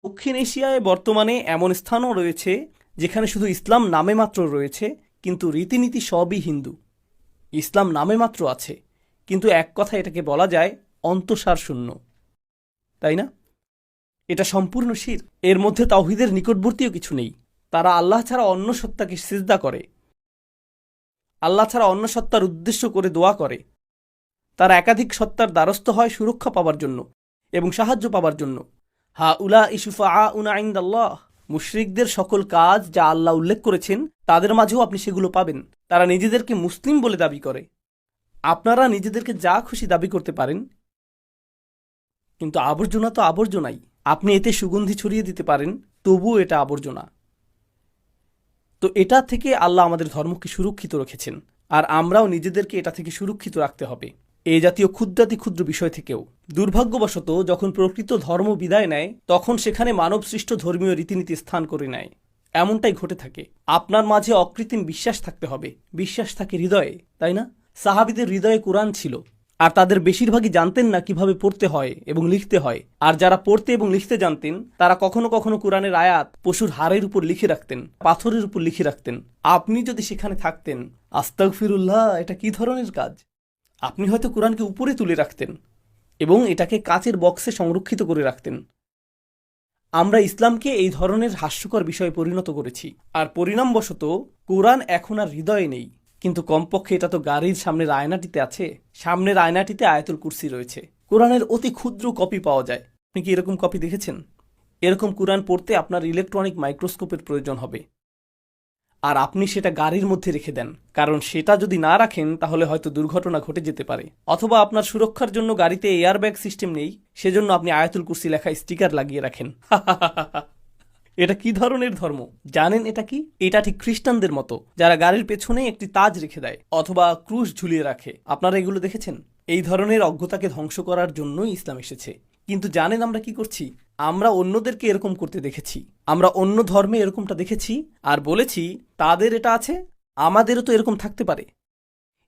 দক্ষিণ এশিয়ায় বর্তমানে এমন স্থানও রয়েছে যেখানে শুধু ইসলাম নামে মাত্র রয়েছে, কিন্তু রীতিনীতি সবই হিন্দু। ইসলাম নামে মাত্র আছে, কিন্তু এক কথা এটাকে বলা যায় অন্তঃসার শূন্য, তাই না? এটা সম্পূর্ণ শিরক। এর মধ্যে তাওহীদের নিকটবর্তীও কিছু নেই। তারা আল্লাহ ছাড়া অন্য সত্তাকে সিজদা করে, আল্লাহ ছাড়া অন্য সত্তার উদ্দেশ্য করে দোয়া করে। তারা একাধিক সত্তার দ্বারস্থ হয় সুরক্ষা পাবার জন্য এবং সাহায্য পাবার জন্য। হা উলা ইসুফা উনা ইনদাল্লাহ, মুশরিকদের সকল কাজ যা আল্লাহ উল্লেখ করেছেন তাদের মাঝেও আপনি সেগুলো পাবেন। তারা নিজেদেরকে মুসলিম বলে দাবি করে। আপনারা নিজেদেরকে যা খুশি দাবি করতে পারেন, কিন্তু আবর্জনা তো আবর্জনাই। আপনি এতে সুগন্ধি ছড়িয়ে দিতে পারেন, তবুও এটা আবর্জনা। তো এটা থেকে আল্লাহ আমাদের ধর্মকে সুরক্ষিত রেখেছেন, আর আমরাও নিজেদেরকে এটা থেকে সুরক্ষিত রাখতে হবে, এই জাতীয় ক্ষুদ্রাতি ক্ষুদ্র বিষয় থেকেও। দুর্ভাগ্যবশত যখন প্রকৃত ধর্ম বিদায় নেয়, তখন সেখানে মানব সৃষ্ট ধর্মীয় রীতিনীতি স্থান করে নেয়। এমনটাই ঘটে থাকে। আপনার মাঝে অকৃত্রিম বিশ্বাস থাকতে হবে। বিশ্বাস থাকে হৃদয়ে, তাই না? সাহাবীদের হৃদয়ে কোরআন ছিল, আর তাদের বেশিরভাগই জানতেন না কিভাবে পড়তে হয় এবং লিখতে হয়। আর যারা পড়তে এবং লিখতে জানতেন, তারা কখনো কখনো কোরআনের আয়াত পশুর হাড়ের উপর লিখে রাখতেন, পাথরের উপর লিখে রাখতেন। আপনি যদি সেখানে থাকতেন, আস্তাগফিরুল্লাহ, এটা কি ধরনের কাজ? আপনি হয়তো কোরআনকে উপরে তুলে রাখতেন এবং এটাকে কাচের বক্সে সংরক্ষিত করে রাখতেন। আমরা ইসলামকে এই ধরনের হাস্যকর বিষয়ে পরিণত করেছি, আর পরিণামবশত কোরআন এখন আর হৃদয়ে নেই। কিন্তু কমপক্ষে এটা তো গাড়ির সামনের আয়নাটিতে আছে। সামনের আয়নাটিতে আয়াতুল কুরসি রয়েছে। কোরআনের অতি ক্ষুদ্র কপি পাওয়া যায়। আপনি কি এরকম কপি দেখেছেন? এরকম কোরআন পড়তে আপনার ইলেকট্রনিক মাইক্রোস্কোপের প্রয়োজন হবে, আর আপনি সেটা গাড়ির মধ্যে রেখে দেন, কারণ সেটা যদি না রাখেন তাহলে হয়তো দুর্ঘটনা ঘটে যেতে পারে। অথবা আপনার সুরক্ষার জন্য গাড়িতে এয়ারব্যাগ সিস্টেম নেই, সেজন্য আপনি আয়াতুল কুরসি লেখা স্টিকার লাগিয়ে রাখেন। এটা কি ধরনের ধর্ম জানেন? এটা কি? এটা ঠিক খ্রিস্টানদের মতো, যারা গাড়ির পেছনে একটি তাজ রেখে দেয় অথবা ক্রুশ ঝুলিয়ে রাখে। আপনারা এগুলো দেখেছেন? এই ধরনের অজ্ঞতাকে ধ্বংস করার জন্যই ইসলাম এসেছে। কিন্তু জানেন আমরা কি করছি? আমরা অন্যদেরকে এরকম করতে দেখেছি, আমরা অন্য ধর্মে এরকমটা দেখেছি, আর বলেছি তাদের এটা আছে, আমাদেরও তো এরকম থাকতে পারে।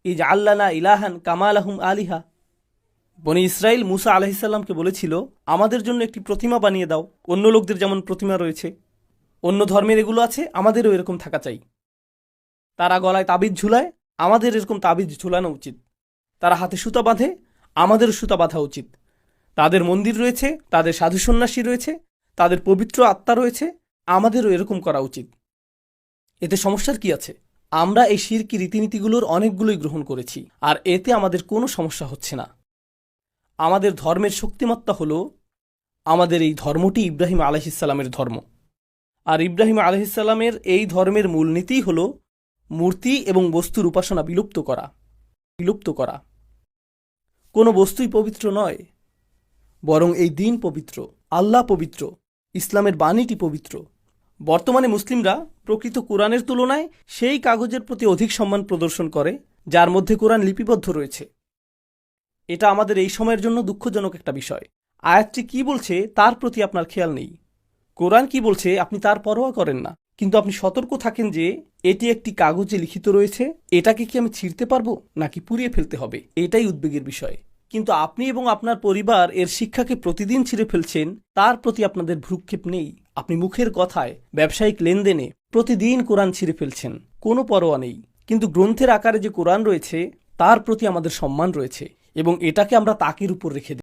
ইজআল্লানা ইলাহান কামা লাহুম আলিহা। বনি ইসরাইল মুসা আলাইহিসসালামকে বলেছিল, আমাদের জন্য একটি প্রতিমা বানিয়ে দাও, অন্য লোকদের যেমন প্রতিমা রয়েছে, অন্য ধর্মের এগুলো আছে, আমাদেরও এরকম থাকা চাই। তারা গলায় তাবিজ ঝুলায়, আমাদের এরকম তাবিজ ঝুলানো উচিত। তারা হাতে সুতা বাঁধে, আমাদেরও সুতা বাঁধা উচিত। তাদের মন্দির রয়েছে, তাদের সাধু সন্ন্যাসী রয়েছে, তাদের পবিত্র আত্মা রয়েছে, আমাদেরও এরকম করা উচিত। এতে সমস্যার কি আছে? আমরা এই শিরকি রীতিনীতিগুলোর অনেকগুলোই গ্রহণ করেছি, আর এতে আমাদের কোনো সমস্যা হচ্ছে না। আমাদের ধর্মের শক্তিমত্তা হলো আমাদের এই ধর্মটি ইব্রাহিম আলাইহিসসালামের ধর্ম। আর ইব্রাহিম আলাইহিসসালামের এই ধর্মের মূলনীতিই হলো মূর্তি এবং বস্তুর উপাসনা বিলুপ্ত করা। কোনো বস্তুই পবিত্র নয়, বরং এই দিন পবিত্র, আল্লাহ পবিত্র, ইসলামের বাণীটি পবিত্র। বর্তমানে মুসলিমরা প্রকৃত কোরআনের তুলনায় সেই কাগজের প্রতি অধিক সম্মান প্রদর্শন করে যার মধ্যে কোরআন লিপিবদ্ধ রয়েছে। এটা আমাদের এই সময়ের জন্য দুঃখজনক একটা বিষয়। আয়াতটি কি বলছে তার প্রতি আপনার খেয়াল নেই, কোরআন কি বলছে আপনি তার পরোয়া করেন না। কিন্তু আপনি সতর্ক থাকেন যে এটি একটি কাগজে লিখিত রয়েছে, এটাকে কি আমি ছিঁড়তে পারবো নাকি পুড়িয়ে ফেলতে হবে, এটাই উদ্বেগের বিষয়। কিন্তু আপনি এবং আপনার পরিবার এর শিক্ষাকে প্রতিদিন ছিঁড়ে ফেলছেন, তার প্রতি আপনাদের ভ্রুক্ষেপ নেই। আপনি মুখের কথায়, ব্যবসায়িক লেনদেনে প্রতিদিন কোরআন ছিঁড়ে ফেলছেন, কোনো পরোয়া নেই। কিন্তু গ্রন্থের আকারে যে কোরআন রয়েছে তার প্রতি আমাদের সম্মান রয়েছে, এবং এটাকে আমরা তাকের উপর রেখে দিই।